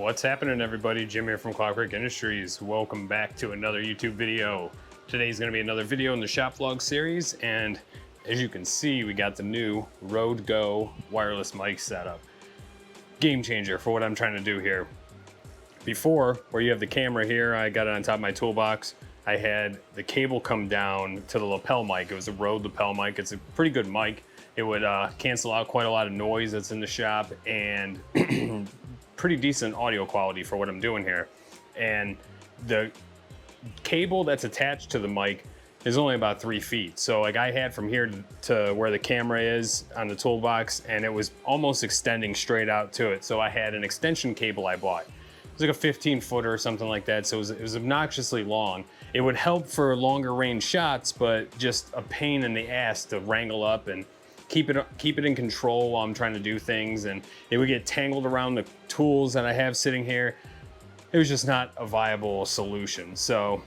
What's happening, everybody? Jim here from Clockwerk Industries. Welcome back to another YouTube video. Today's going to be another video in the shop vlog series, and as you can see, we got the new Rode Go wireless mic setup. Game changer for what I'm trying to do here. Before, where you have the camera here, I got it on top of my toolbox. I had the cable come down to the lapel mic. It was a Rode lapel mic. It's a pretty good mic. It would cancel out quite a lot of noise that's in the shop, and pretty decent audio quality for what I'm doing here. And the cable that's attached to the mic is only about 3 feet. So like I had from here to where the camera is on the toolbox, and it was almost extending straight out to it. So I had an extension cable I bought. It was like a 15 footer or something like that. So it was obnoxiously long. It would help for longer range shots, but just a pain in the ass to wrangle up and keep it in control while I'm trying to do things, and it would get tangled around the tools that I have sitting here. It was just not a viable solution. So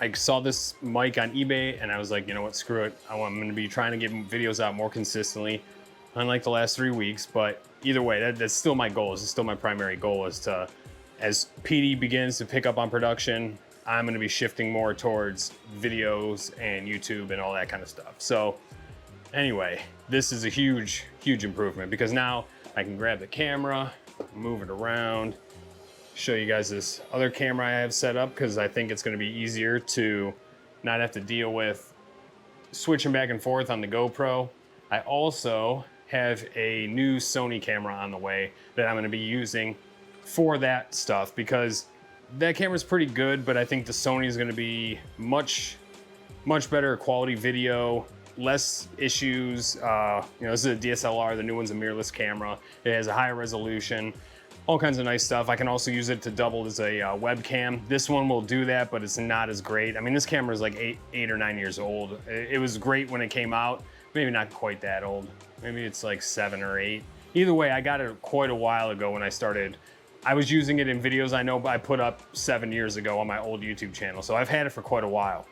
I saw this mic on eBay and I was like, you know what, screw it. I'm gonna be trying to get videos out more consistently, unlike the last 3 weeks. But either way, that's still my goal. It's still my primary goal, is to, as PD begins to pick up on production, I'm gonna be shifting more towards videos and YouTube and all that kind of stuff. So anyway, this is a huge improvement, because now I can grab the camera, move it around, show you guys this other camera I have set up, because I think it's going to be easier to not have to deal with switching back and forth on the GoPro. I also have a new Sony camera on the way that I'm going to be using for that stuff, because that camera's pretty good, but I think the Sony is going to be much better quality video, less issues. This is a DSLR, the new one's a mirrorless camera. It has a higher resolution, all kinds of nice stuff. I can also use it to double as a webcam. This one will do that, but it's not as great. I mean, this camera is like eight or 9 years old. It was great when it came out, maybe not quite that old. Maybe it's like 7 or 8. Either way, I got it quite a while ago when I started. I was using it in videos I know I put up 7 years ago on my old YouTube channel. So I've had it for quite a while.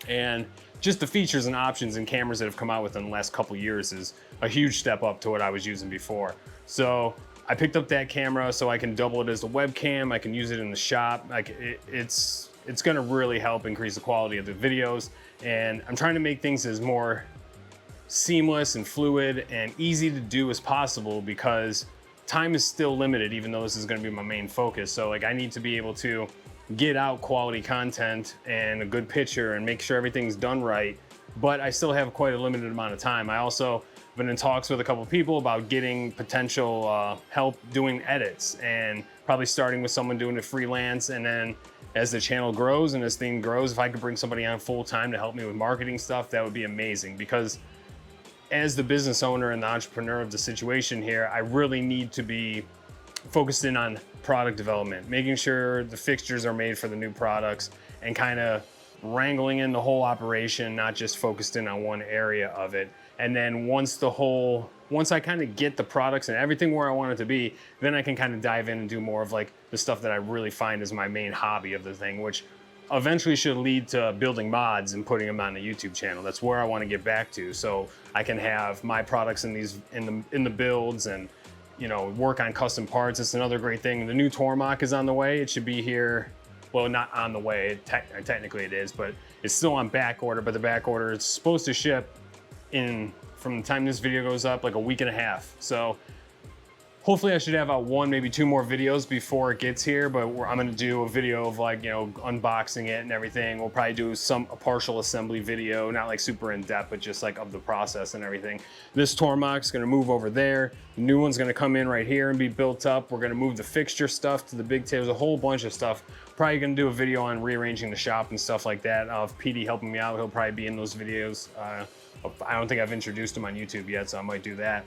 And just the features and options and cameras that have come out within the last couple years is a huge step up to what I was using before. So I picked up that camera so I can double it as a webcam. I can use it in the shop. Like it's gonna really help increase the quality of the videos. And I'm trying to make things as more seamless and fluid and easy to do as possible, because time is still limited, even though this is gonna be my main focus. So like I need to be able to get out quality content and a good picture and make sure everything's done right, but I still have quite a limited amount of time. I also been in talks with a couple of people about getting potential help doing edits, and probably starting with someone doing it freelance, and then as the channel grows and this thing grows, if I could bring somebody on full time to help me with marketing stuff, that would be amazing. Because as the business owner and the entrepreneur of the situation here, I really need to be focused in on product development, making sure the fixtures are made for the new products, and kind of wrangling in the whole operation, not just focused in on one area of it. And then once I kind of get the products and everything where I want it to be, then I can kind of dive in and do more of like the stuff that I really find is my main hobby of the thing, which eventually should lead to building mods and putting them on the YouTube channel. That's where I want to get back to, so I can have my products in the builds, and work on custom parts. It's another great thing. The new Tormach is on the way. It should be here. Well, not on the way. Technically it is, but it's still on back order. But the back order is supposed to ship in, from the time this video goes up, like a week and a half. So hopefully I should have out 1, maybe 2 more videos before it gets here, but I'm gonna do a video of like, unboxing it and everything. We'll probably do a partial assembly video, not like super in depth, but just like of the process and everything. This Tormach's gonna move over there. The new one's gonna come in right here and be built up. We're gonna move the fixture stuff to the big table. There's a whole bunch of stuff. Probably gonna do a video on rearranging the shop and stuff like that. If PD helping me out, he'll probably be in those videos. I don't think I've introduced him on YouTube yet, so I might do that.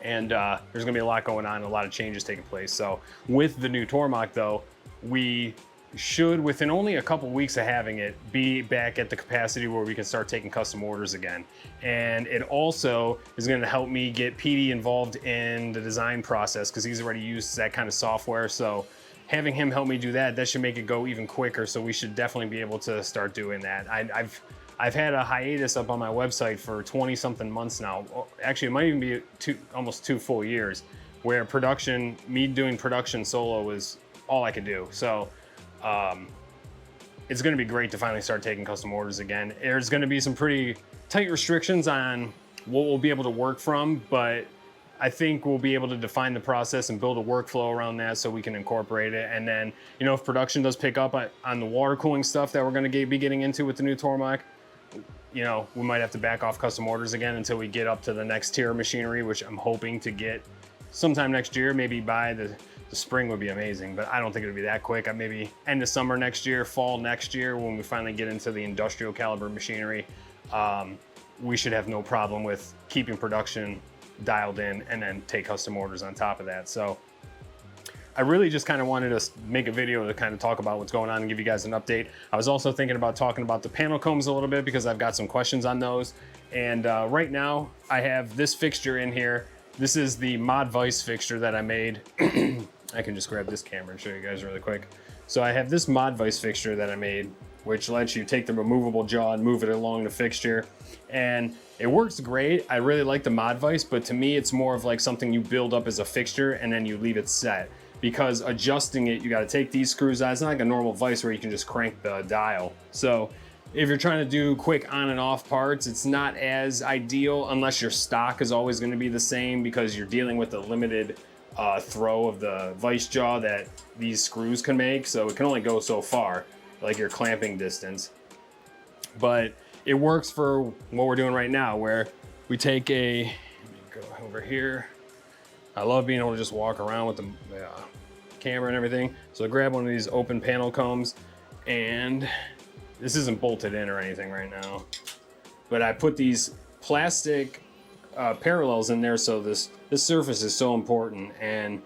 And there's gonna be a lot going on, a lot of changes taking place. So with the new Tormach though, we should, within only a couple weeks of having it, be back at the capacity where we can start taking custom orders again. And it also is gonna help me get PD involved in the design process, because he's already used that kind of software. So having him help me do that should make it go even quicker. So we should definitely be able to start doing that. I've had a hiatus up on my website for 20 something months now. Actually, it might even be almost 2 full years. where production, me doing production solo was all I could do. So it's gonna be great to finally start taking custom orders again. There's gonna be some pretty tight restrictions on what we'll be able to work from, but I think we'll be able to define the process and build a workflow around that so we can incorporate it. And then, you know, if production does pick up on the water cooling stuff that we're gonna be getting into with the new Tormach, you know, we might have to back off custom orders again until we get up to the next tier of machinery, which I'm hoping to get sometime next year. Maybe by the spring would be amazing, but I don't think it would be that quick. Maybe end of summer next year, fall next year, when we finally get into the industrial caliber machinery, we should have no problem with keeping production dialed in and then take custom orders on top of that. So I really just kind of wanted to make a video to kind of talk about what's going on and give you guys an update. I was also thinking about talking about the panel combs a little bit because I've got some questions on those. And right now I have this fixture in here. This is the mod Vise fixture that I made. I can just grab this camera and show you guys really quick. So I have this mod Vise fixture that I made, which lets you take the removable jaw and move it along the fixture. And it works great. I really like the mod Vise, but to me, it's more of like something you build up as a fixture and then you leave it set. Because adjusting it, you gotta take these screws out. It's not like a normal vise where you can just crank the dial. So if you're trying to do quick on and off parts, it's not as ideal unless your stock is always gonna be the same because you're dealing with the limited throw of the vise jaw that these screws can make. So it can only go so far, like your clamping distance. But it works for what we're doing right now, where we take a, let me go over here. I love being able to just walk around with the camera and everything. So I grab one of these open panel combs, and this isn't bolted in or anything right now, but I put these plastic parallels in there. So this surface is so important, and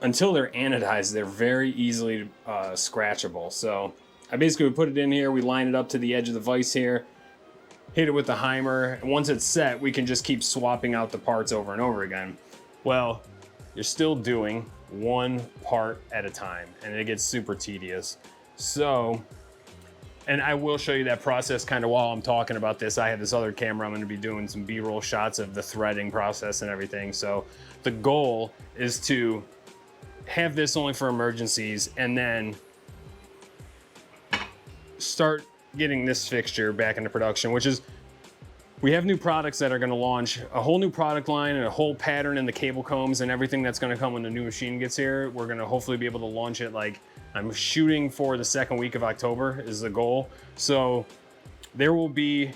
until they're anodized, they're very easily scratchable. So I basically put it in here, we line it up to the edge of the vise here, hit it with the Heimer, and once it's set, we can just keep swapping out the parts over and over again. Well, you're still doing one part at a time, and it gets super tedious. So, and I will show you that process kind of while I'm talking about this. I have this other camera, I'm gonna be doing some B-roll shots of the threading process and everything. So the goal is to have this only for emergencies and then start getting this fixture back into production, which is, we have new products that are gonna launch, a whole new product line and a whole pattern in the cable combs and everything that's gonna come when the new machine gets here. We're gonna hopefully be able to launch it, like, I'm shooting for the second week of October is the goal. So there will be,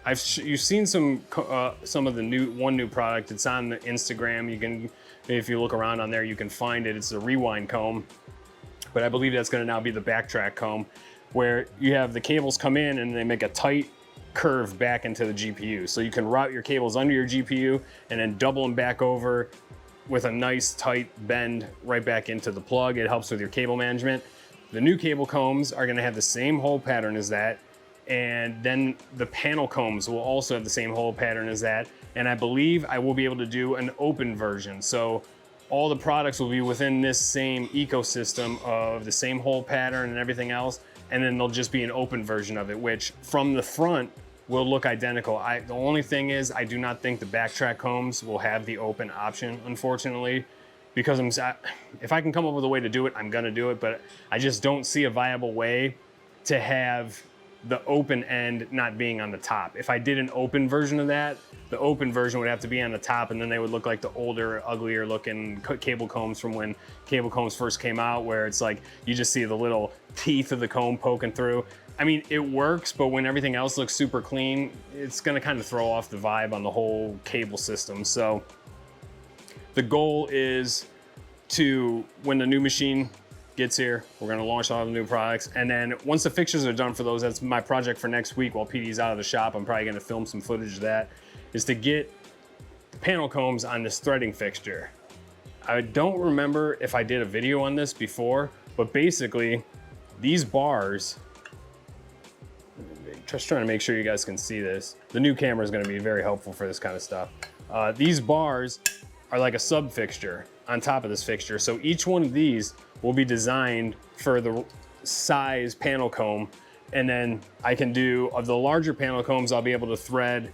you've seen some of the one new product. It's on the Instagram. You can, if you look around on there, you can find it. It's a rewind comb, but I believe that's gonna now be the backtrack comb, where you have the cables come in and they make a tight curve back into the GPU. So you can route your cables under your GPU and then double them back over with a nice tight bend right back into the plug. It helps with your cable management. The new cable combs are gonna have the same hole pattern as that. And then the panel combs will also have the same hole pattern as that. And I believe I will be able to do an open version. So all the products will be within this same ecosystem of the same hole pattern and everything else. And then there'll just be an open version of it, which from the front will look identical. The only thing is, I do not think the backtrack combs will have the open option, unfortunately, because if I can come up with a way to do it, I'm gonna do it, but I just don't see a viable way to have the open end not being on the top. If I did an open version of that, the open version would have to be on the top, and then they would look like the older, uglier looking cable combs from when cable combs first came out, where it's like, you just see the little teeth of the comb poking through. I mean, it works, but when everything else looks super clean, it's gonna kind of throw off the vibe on the whole cable system. So the goal is to, when the new machine gets here, we're gonna launch all the new products. And then once the fixtures are done for those, that's my project for next week while PD's out of the shop. I'm probably gonna film some footage of that, is to get the panel combs on this threading fixture. I don't remember if I did a video on this before, but basically these bars, just trying to make sure you guys can see this. The new camera is gonna be very helpful for this kind of stuff. These bars are like a sub fixture on top of this fixture. So each one of these will be designed for the size panel comb. And then I can do, of the larger panel combs, I'll be able to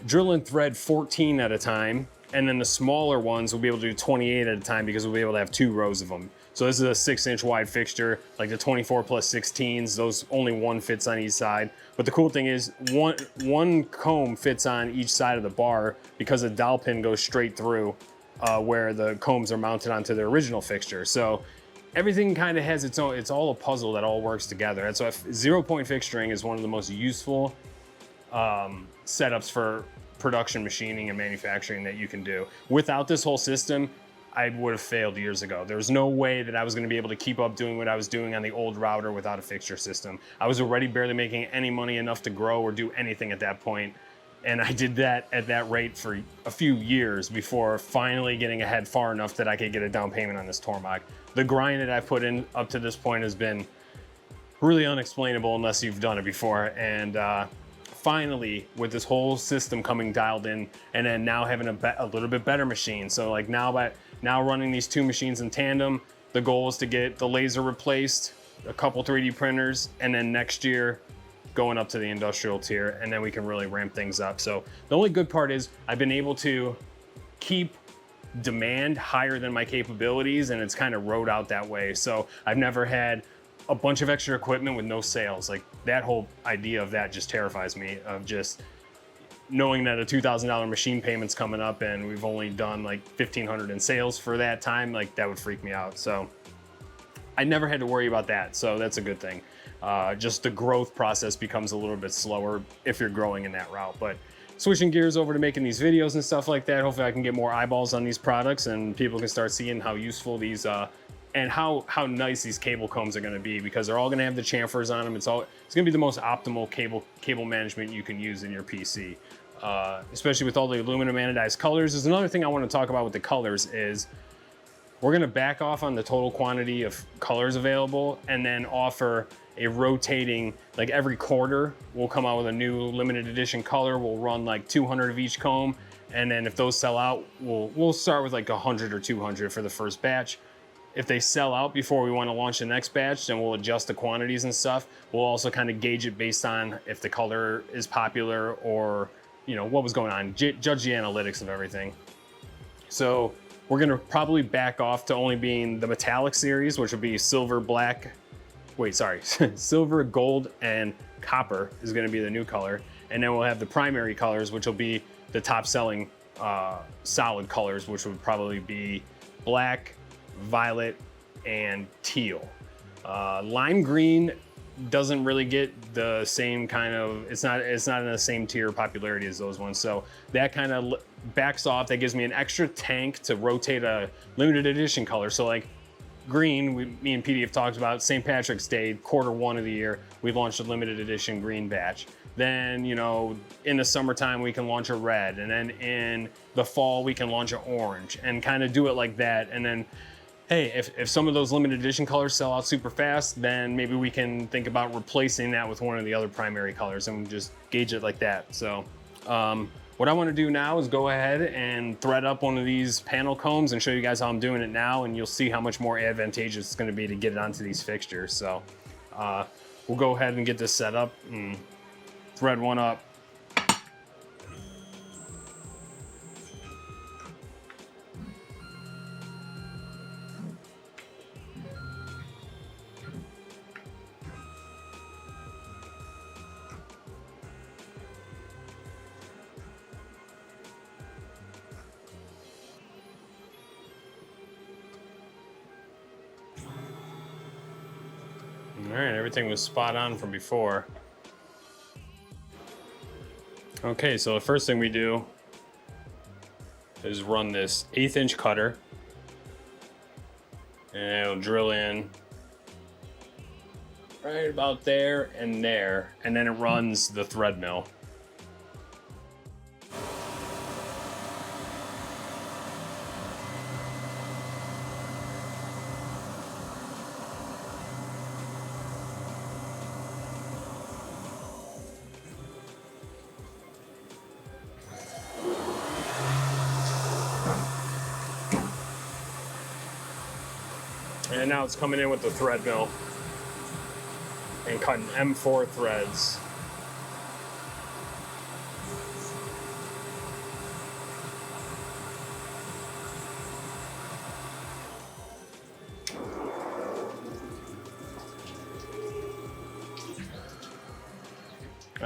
drill and thread 14 at a time. And then the smaller ones will be able to do 28 at a time because we'll be able to have 2 rows of them. So this is a 6-inch wide fixture, like the 24 plus 16s, those only one fits on each side. But the cool thing is one comb fits on each side of the bar because the dowel pin goes straight through where the combs are mounted onto the original fixture. So everything kind of has its own, it's all a puzzle that all works together. And so 0-point fixturing is one of the most useful setups for production machining and manufacturing that you can do. Without this whole system, I would have failed years ago. There's no way that I was going to be able to keep up doing what I was doing on the old router without a fixture system. I was already barely making any money enough to grow or do anything at that point. And I did that at that rate for a few years before finally getting ahead far enough that I could get a down payment on this Tormach. The grind that I've put in up to this point has been really unexplainable unless you've done it before. And finally, with this whole system coming dialed in, and then now having a little bit better machine. So like now running these 2 machines in tandem, the goal is to get the laser replaced, a couple 3D printers, and then next year going up to the industrial tier, and then we can really ramp things up. So the only good part is I've been able to keep demand higher than my capabilities, and it's kind of rode out that way. So I've never had a bunch of extra equipment with no sales. Like that whole idea of that just terrifies me, of just knowing that a $2,000 machine payment's coming up and we've only done like 1,500 in sales for that time. Like that would freak me out. So I never had to worry about that. So that's a good thing. Just the growth process becomes a little bit slower if you're growing in that route. But switching gears over to making these videos and stuff like that, hopefully I can get more eyeballs on these products and people can start seeing how useful these and how nice these cable combs are going to be, because they're all going to have the chamfers on them. It's going to be the most optimal cable management you can use in your PC, especially with all the aluminum anodized colors. There's another thing I want to talk about with the colors is we're going to back off on the total quantity of colors available and then offer a rotating, like every quarter we'll come out with a new limited edition color. We'll run like 200 of each comb, and then if those sell out, we'll start with like 100 or 200 for the first batch. If they sell out before we want to launch the next batch, then we'll adjust the quantities and stuff. We'll also kind of gauge it based on if the color is popular or, you know, what was going on, judge the analytics of everything. So we're going to probably back off to only being the metallic series, which would be silver, black, silver, gold, and copper is going to be the new color. And then we'll have the primary colors, which will be the top selling solid colors, which would probably be black, violet, and teal. Lime green doesn't really get the same kind of, it's not in the same tier of popularity as those ones. So that kind of backs off. That gives me an extra tank to rotate a limited edition color. So like green, me and PD have talked about St. Patrick's Day, Q1 of the year, we launched a limited edition green batch. Then, you know, in the summertime, we can launch a red. And then in the fall, we can launch an orange and kind of do it like that. And then, hey, if some of those limited edition colors sell out super fast, then maybe we can think about replacing that with one of the other primary colors and just gauge it like that. So what I want to do now is go ahead and thread up one of these panel combs and show you guys how I'm doing it now, and you'll see how much more advantageous it's going to be to get it onto these fixtures. So we'll go ahead and get this set up and thread one up. All right, everything was spot on from before. Okay, so the first thing we do is run this 1/8 inch cutter, and it'll drill in right about there, and then it runs the thread mill. And now it's coming in with the thread mill and cutting M4 threads.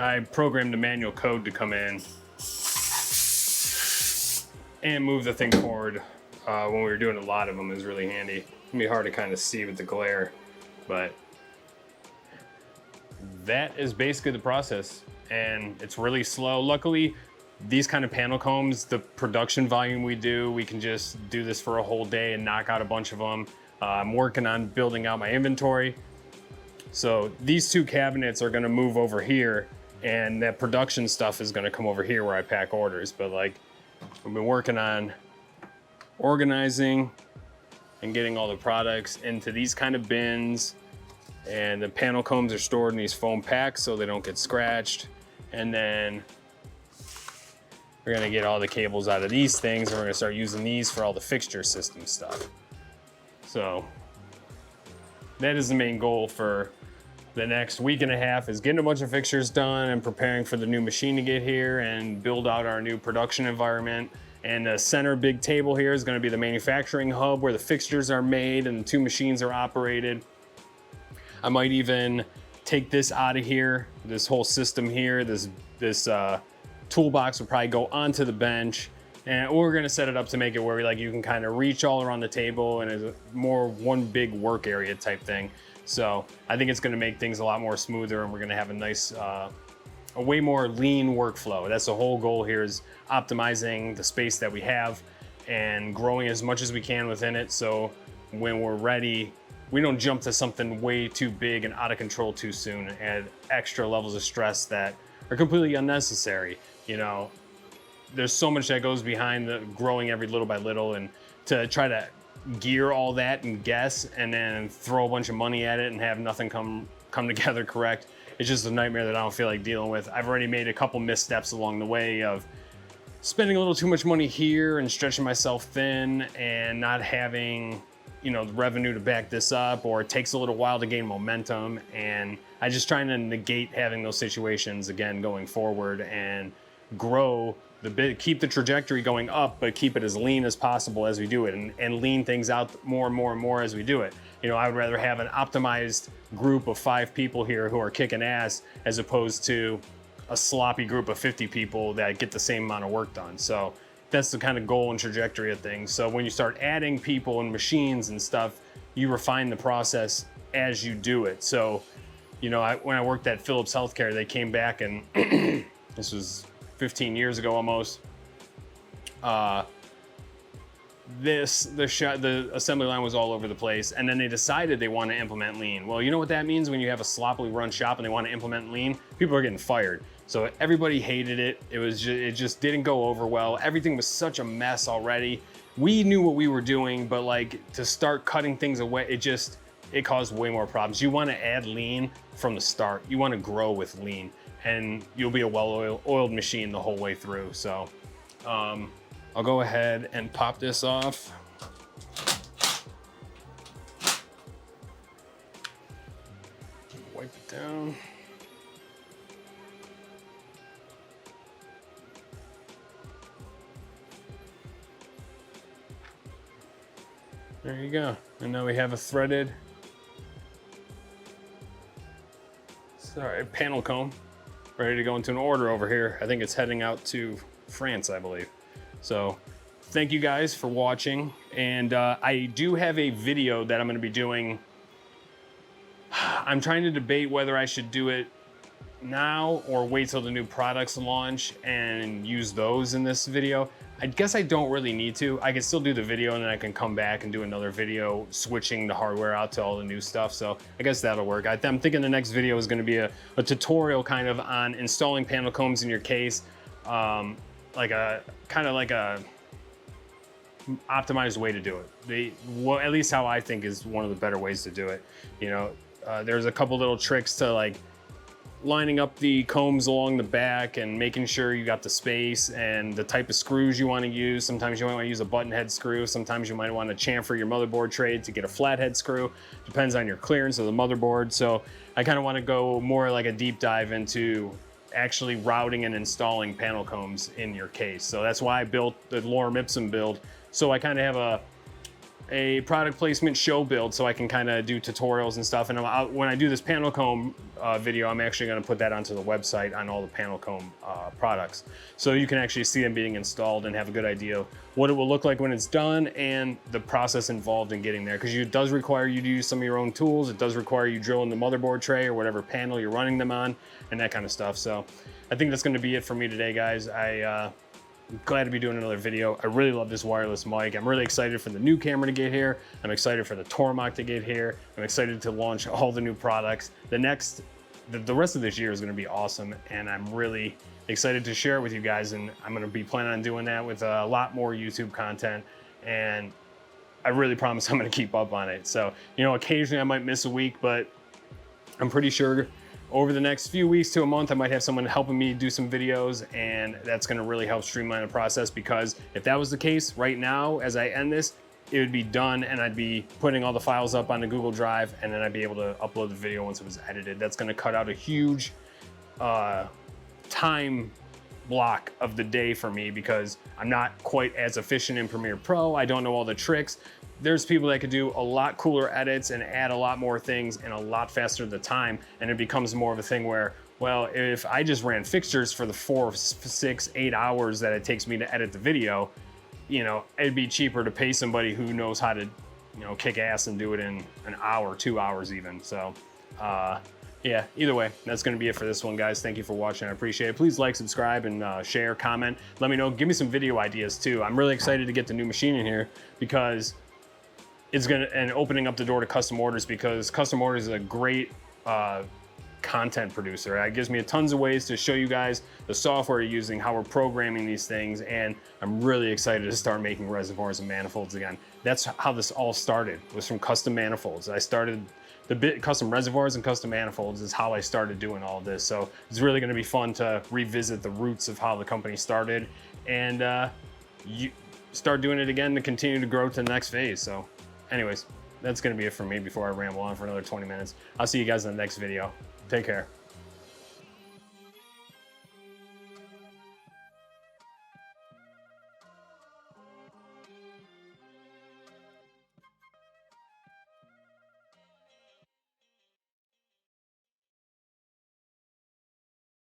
I programmed the manual code to come in and move the thing forward. When we were doing a lot of them, it was really handy. It can be hard to kind of see with the glare, but that is basically the process, and it's really slow. Luckily, these kind of panel combs, the production volume we do, we can just do this for a whole day and knock out a bunch of them. I'm working on building out my inventory. So these two cabinets are gonna move over here, and that production stuff is gonna come over here where I pack orders. But like, I've been working on organizing and getting all the products into these kind of bins, and the panel combs are stored in these foam packs so they don't get scratched. And then we're gonna get all the cables out of these things, and we're gonna start using these for all the fixture system stuff. So that is the main goal for the next week and a half, is getting a bunch of fixtures done and preparing for the new machine to get here and build out our new production environment. And the center big table here is gonna be the manufacturing hub where the fixtures are made and the two machines are operated. I might even take this out of here, this whole system here, this toolbox will probably go onto the bench, and we're gonna set it up to make it where you can kind of reach all around the table, and it's more one big work area type thing. So I think it's gonna make things a lot more smoother, and we're gonna have a nice, a way more lean workflow. That's the whole goal here, is optimizing the space that we have and growing as much as we can within it. So when we're ready, we don't jump to something way too big and out of control too soon and add extra levels of stress that are completely unnecessary. You know, there's so much that goes behind the growing every little by little, and to try to gear all that and guess and then throw a bunch of money at it and have nothing come together correct, it's just a nightmare that I don't feel like dealing with. I've already made a couple missteps along the way of spending a little too much money here and stretching myself thin and not having, you know, the revenue to back this up, or it takes a little while to gain momentum. And I just trying to negate having those situations again going forward and grow the bit, keep the trajectory going up, but keep it as lean as possible as we do it, and lean things out more and more and more as we do it. You know, I would rather have an optimized group of 5 people here who are kicking ass, as opposed to a sloppy group of 50 people that get the same amount of work done. So that's the kind of goal and trajectory of things. So when you start adding people and machines and stuff, you refine the process as you do it. So, you know, when I worked at Philips Healthcare, they came back and this was 15 years ago almost. The assembly line was all over the place, and then they decided they want to implement lean. Well, you know what that means when you have a sloppily run shop and they want to implement lean? People are getting fired. So everybody hated it. It just didn't go over well. Everything was such a mess already. We knew what we were doing, but like to start cutting things away, it caused way more problems. You want to add lean from the start. You want to grow with lean, and you'll be a well-oiled machine the whole way through. So I'll go ahead and pop this off. Wipe it down. There you go. And now we have a threaded, panel comb ready to go into an order over here. I think it's heading out to France, I believe. So thank you guys for watching. And I do have a video that I'm gonna be doing. I'm trying to debate whether I should do it now or wait till the new products launch and use those in this video. I guess I don't really need to. I can still do the video and then I can come back and do another video switching the hardware out to all the new stuff. So I guess that'll work. I'm thinking the next video is gonna be a tutorial kind of on installing panel combs in your case. Like a optimized way to do it. At least how I think is one of the better ways to do it. You know, there's a couple little tricks to like lining up the combs along the back and making sure you got the space and the type of screws you want to use. Sometimes you might want to use a button head screw. Sometimes you might want to chamfer your motherboard tray to get a flathead screw. Depends on your clearance of the motherboard. So I kind of want to go more like a deep dive into actually routing and installing panel combs in your case. So that's why I built the Lorem Ipsum build. So I kind of have a product placement show build so I can kind of do tutorials and stuff. And when I do this panel comb video, I'm actually going to put that onto the website on all the panel comb products. So you can actually see them being installed and have a good idea of what it will look like when it's done and the process involved in getting there. Because it does require you to use some of your own tools. It does require you drilling the motherboard tray or whatever panel you're running them on and that kind of stuff. So I think that's going to be it for me today, guys. I'm glad to be doing another video. I really love this wireless mic. I'm really excited for the new camera to get here. I'm excited for the Tormach to get here. I'm excited to launch all the new products. The rest of this year is going to be awesome, and I'm really excited to share it with you guys. And I'm going to be planning on doing that with a lot more YouTube content, and I really promise I'm going to keep up on it. So, you know, occasionally I might miss a week, but I'm pretty sure over the next few weeks to a month, I might have someone helping me do some videos, and that's gonna really help streamline the process, because if that was the case right now, as I end this, it would be done and I'd be putting all the files up on the Google Drive, and then I'd be able to upload the video once it was edited. That's gonna cut out a huge time block of the day for me, because I'm not quite as efficient in Premiere Pro. I don't know all the tricks. There's people that could do a lot cooler edits and add a lot more things in a lot faster the time, and it becomes more of a thing where, well, if I just ran fixtures for the 4, 6, 8 hours that it takes me to edit the video, you know, it'd be cheaper to pay somebody who knows how to, you know, kick ass and do it in an hour, 2 hours even. So, yeah, either way, that's going to be it for this one, guys. Thank you for watching. I appreciate it. Please like, subscribe, and share, comment. Let me know. Give me some video ideas, too. I'm really excited to get the new machine in here, because it's going to, and opening up the door to custom orders, because custom orders is a great content producer. It gives me tons of ways to show you guys the software we're using, how we're programming these things, and I'm really excited to start making reservoirs and manifolds again. That's how this all started, was from custom manifolds. I started custom reservoirs and custom manifolds is how I started doing all this. So it's really going to be fun to revisit the roots of how the company started, and you start doing it again to continue to grow to the next phase. So anyways, that's going to be it for me before I ramble on for another 20 minutes. I'll see you guys in the next video. Take care.